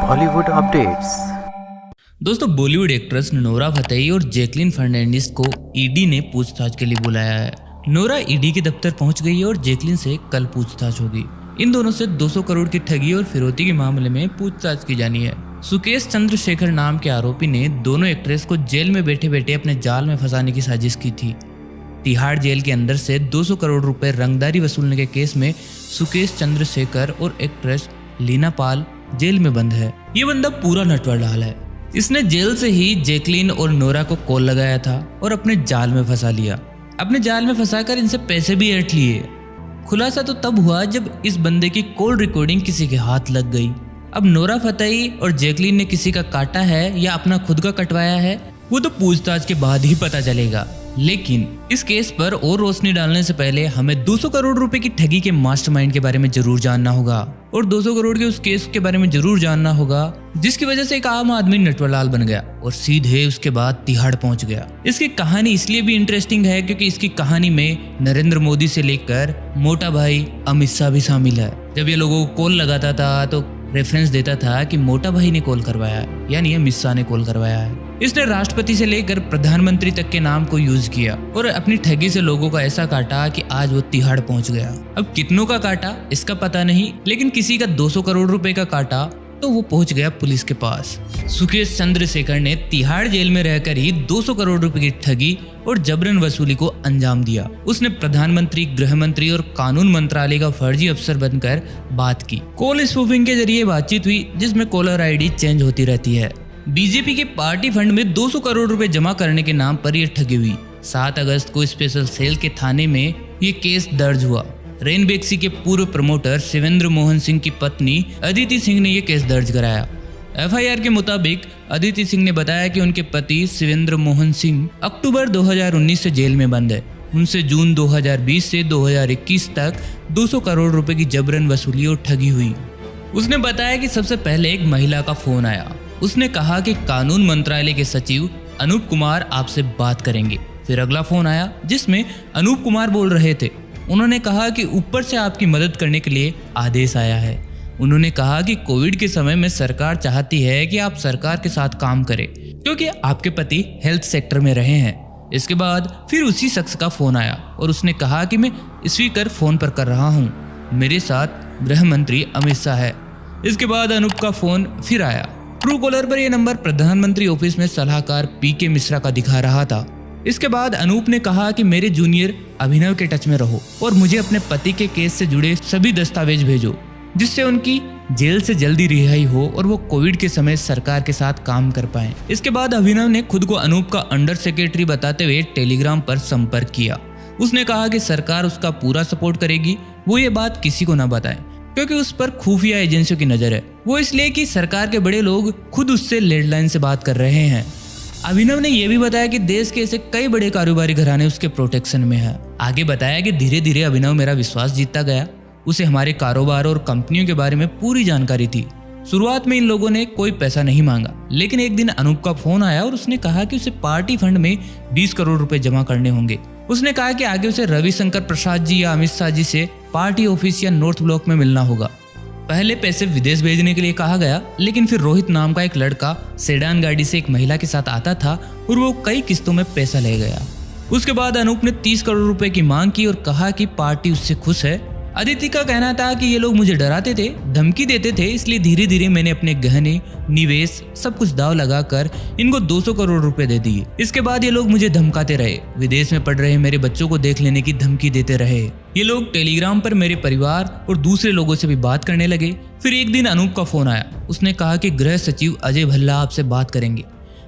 Bollywood updates. दोस्तों, Bollywood actress Nora Fatehi और Jacqueline Fernandes को ईडी ने पूछताछ के लिए बुलाया है। नोरा ईडी के दफ्तर पहुंच गई है और जैकलीन से कल पूछताछ होगी। इन दोनों से 200 करोड़ की ठगी और फिरौती के मामले में पूछताछ की जानी है। सुकेश चंद्रशेखर नाम के आरोपी ने दोनों एक्ट्रेस को जेल में बैठे बैठे अपने जाल में फंसाने की साजिश की थी। तिहाड़ जेल के अंदर से 200 करोड़ रुपए रंगदारी वसूलने के केस में सुकेश चंद्रशेखर और एक्ट्रेस लीना पाल जेल में बंद है। ये बंदा पूरा नटवरलाल है। इसने जेल से ही जैकलीन और नोरा को कॉल लगाया था और अपने जाल में फंसा लिया। अपने जाल में फंसाकर इनसे पैसे भी ऐंठ लिए। खुलासा तो तब हुआ जब इस बंदे की कॉल रिकॉर्डिंग किसी के हाथ लग गई। अब नोरा फतेही और जैकलीन ने किसी का काटा है या अपना खुद का कटवाया है, वो तो पूछताछ के बाद ही पता चलेगा। लेकिन इस केस पर और रोशनी डालने से पहले हमें 200 करोड़ रुपए की ठगी के मास्टरमाइंड के बारे में जरूर जानना होगा और 200 करोड़ के उस केस के बारे में जरूर जानना होगा जिसकी वजह से एक आम आदमी नटवरलाल बन गया और सीधे उसके बाद तिहाड़ पहुंच गया। इसकी कहानी इसलिए भी इंटरेस्टिंग है क्योंकि इसकी कहानी में नरेंद्र मोदी से लेकर मोटा भाई अमित शाह भी शामिल है। जब ये लोगों को कॉल लगाता था तो रेफरेंस देता था कि मोटा भाई ने कॉल करवाया है, यानी अमित शाह ने कॉल करवाया है। इसने राष्ट्रपति से लेकर प्रधानमंत्री तक के नाम को यूज किया और अपनी ठगी से लोगों का ऐसा काटा कि आज वो तिहाड़ पहुंच गया। अब कितनों का काटा इसका पता नहीं, लेकिन किसी का 200 करोड़ रुपए का काटा तो वो पहुंच गया पुलिस के पास। सुकेश चंद्रशेखर ने तिहाड़ जेल में रहकर ही 200 करोड़ रुपए की ठगी और जबरन वसूली को अंजाम दिया। उसने प्रधानमंत्री, गृह मंत्री और कानून मंत्रालय का फर्जी अफसर बनकर बात की। कॉल स्पूफिंग के जरिए बातचीत हुई जिसमें कॉलर आईडी चेंज होती रहती है। बीजेपी के पार्टी फंड में 200 करोड़ रुपए जमा करने के नाम पर यह ठगी हुई। 7 अगस्त को स्पेशल सेल के थाने में ये केस दर्ज हुआ। रेनबेक्सी के पूर्व प्रमोटर शिवेंद्र मोहन सिंह की पत्नी अदिति सिंह ने यह केस दर्ज कराया। एफआईआर के मुताबिक अदिति सिंह ने बताया कि उनके पति शिवेंद्र मोहन सिंह अक्टूबर 2019 से जेल में बंद है। उनसे जून 2020 से 2021 तक 200 करोड़ रुपए की जबरन वसूली और ठगी हुई। उसने बताया कि सबसे पहले एक महिला का फोन आया। उसने कहा कि कानून मंत्रालय के सचिव अनूप कुमार आपसे बात करेंगे। फिर अगला फोन आया जिसमें अनूप कुमार बोल रहे थे। उन्होंने कहा कि ऊपर से आपकी मदद करने के लिए आदेश आया है। उन्होंने कहा कि कोविड के समय में सरकार चाहती है कि आप सरकार के साथ काम करें क्योंकि आपके पति हेल्थ सेक्टर में रहे हैं। इसके बाद फिर उसी शख्स का फोन आया और उसने कहा कि मैं स्पीकर फोन पर कर रहा हूँ, मेरे साथ गृह मंत्री अमित शाह है। इसके बाद अनूप का फोन फिर आया। ट्रू कॉलर पर यह नंबर प्रधानमंत्री ऑफिस में सलाहकार पीके मिश्रा का दिखा रहा था। इसके बाद अनूप ने कहा कि मेरे जूनियर अभिनव के टच में रहो और मुझे अपने पति के केस से जुड़े सभी दस्तावेज भेजो जिससे उनकी जेल से जल्दी रिहाई हो और वो कोविड के समय सरकार के साथ काम कर पाए। इसके बाद अभिनव ने खुद को अनूप का अंडर सेक्रेटरी बताते हुए टेलीग्राम पर संपर्क किया। उसने कहा कि सरकार उसका पूरा सपोर्ट करेगी, वो ये बात किसी को न बताए क्योंकि उस पर खुफिया एजेंसियों की नजर है। वो इसलिए कि सरकार के बड़े लोग खुद उससे लैंडलाइन से बात कर रहे हैं। अभिनव ने यह भी बताया कि देश के ऐसे कई बड़े कारोबारी घराने उसके प्रोटेक्शन में है। आगे बताया कि धीरे धीरे अभिनव मेरा विश्वास जीतता गया। उसे हमारे कारोबार और कंपनियों के बारे में पूरी जानकारी थी। शुरुआत में इन लोगों ने कोई पैसा नहीं मांगा, लेकिन एक दिन अनूप का फोन आया और उसने कहा कि उसे पार्टी फंड में 20 करोड़ रुपए जमा करने होंगे। उसने कहा कि आगे उसे रविशंकर प्रसाद जी या अमित शाह जी से पार्टी ऑफिस या नॉर्थ ब्लॉक में मिलना होगा। पहले पैसे विदेश भेजने के लिए कहा गया, लेकिन फिर रोहित नाम का एक लड़का सेडान गाड़ी से एक महिला के साथ आता था और वो कई किस्तों में पैसा ले गया। उसके बाद अनूप ने 30 करोड़ रुपए की मांग की और कहा कि पार्टी उससे खुश है। अदिति का कहना था कि ये लोग मुझे डराते थे, धमकी देते थे, इसलिए धीरे धीरे मैंने अपने गहने, निवेश सब कुछ दाव लगाकर इनको 200 करोड़ रुपए दे दिए। इसके बाद ये लोग मुझे धमकाते रहे, विदेश में पढ़ रहे मेरे बच्चों को देख लेने की धमकी देते रहे। ये लोग टेलीग्राम पर मेरे परिवार और दूसरे लोगों से भी बात करने लगे। फिर एक दिन अनूप का फोन आया। उसने कहा कि गृह सचिव अजय भल्ला आपसे बात करेंगे,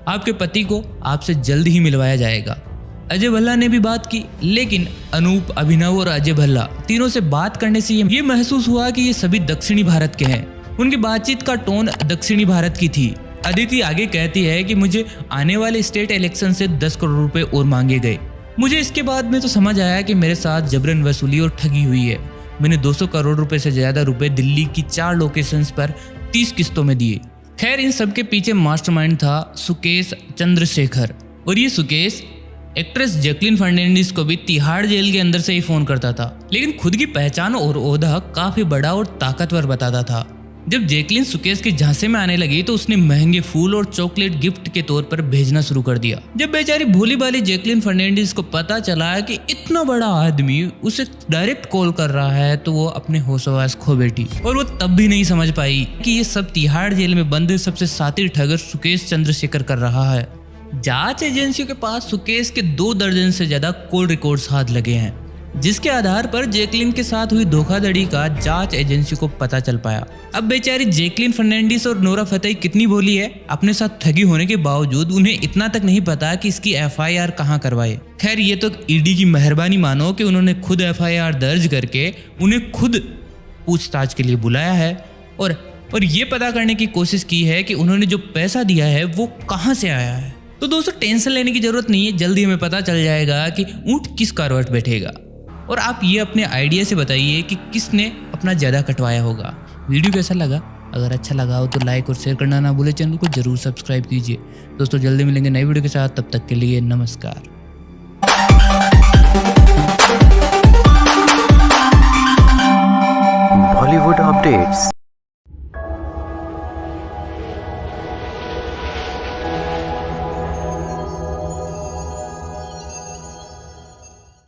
आपके पति को आपसे जल्द ही मिलवाया जाएगा। अजय भल्ला ने भी बात की, लेकिन अनूप, अभिनव और अजय भल्ला तीनों से बात करने से ये महसूस हुआ कि ये सभी दक्षिणी भारत के हैं। उनकी बातचीत का टोन दक्षिणी भारत की थी। अदिति आगे कहती है कि मुझे आने वाले स्टेट इलेक्शन से 10 करोड़ रुपए और मांगे गए। मुझे इसके बाद में तो समझ आया कि मेरे साथ जबरन वसूली और ठगी हुई है। मैंने 200 करोड़ रुपए से ज्यादा रुपए दिल्ली की 4 लोकेशंस पर 30 किस्तों में दिए। खैर, इन सब के पीछे मास्टरमाइंड था सुकेश चंद्रशेखर और ये सुकेश एक्ट्रेस जैकलीन फर्नांडिस को भी तिहाड़ जेल के अंदर से ही फोन करता था, लेकिन खुद की पहचान और ओहदा काफी बड़ा और ताकतवर बताता था। जब जैकलिन सुकेश के झांसे में आने लगी तो उसने महंगे फूल और चॉकलेट गिफ्ट के तौर पर भेजना शुरू कर दिया। जब बेचारी भोली भाली जैकलिन फर्नांडिस को पता चला कि इतना बड़ा आदमी उसे डायरेक्ट कॉल कर रहा है तो वो अपने होश-हवास खो बैठी और वो तब भी नहीं समझ पाई कि ये सब तिहाड़ जेल में बंद सबसे शातिर ठगर सुकेश चंद्रशेखर कर रहा है। जांच एजेंसियों के पास सुकेश के 2 दर्जन से ज्यादा कॉल रिकॉर्ड्स हाथ लगे हैं, जिसके आधार पर जैकलिन के साथ हुई धोखाधड़ी का जांच एजेंसी को पता चल पाया। अब बेचारी जैकलिन फर्नांडिस और नोरा फतेही कितनी भोली है, अपने साथ ठगी होने के बावजूद उन्हें इतना तक नहीं पता कि इसकी FIR कहां करवाए। खैर ये तो ईडी की मेहरबानी मानो कि उन्होंने खुद FIR दर्ज करके उन्हें खुद पूछताछ के लिए बुलाया है और ये पता करने की कोशिश की है कि उन्होंने जो पैसा दिया है वो कहां से आया है। तो दोस्तों टेंशन लेने की जरूरत नहीं है, जल्दी हमें पता चल जाएगा कि ऊंट किस करवट बैठेगा। और आप ये अपने आइडिया से बताइए कि किसने अपना ज़्यादा कटवाया होगा। वीडियो कैसा लगा? अगर अच्छा लगा हो तो लाइक और शेयर करना ना भूले, चैनल को जरूर सब्सक्राइब कीजिए। दोस्तों जल्दी मिलेंगे नई वीडियो के साथ, तब तक के लिए नमस्कार। Bollywood updates।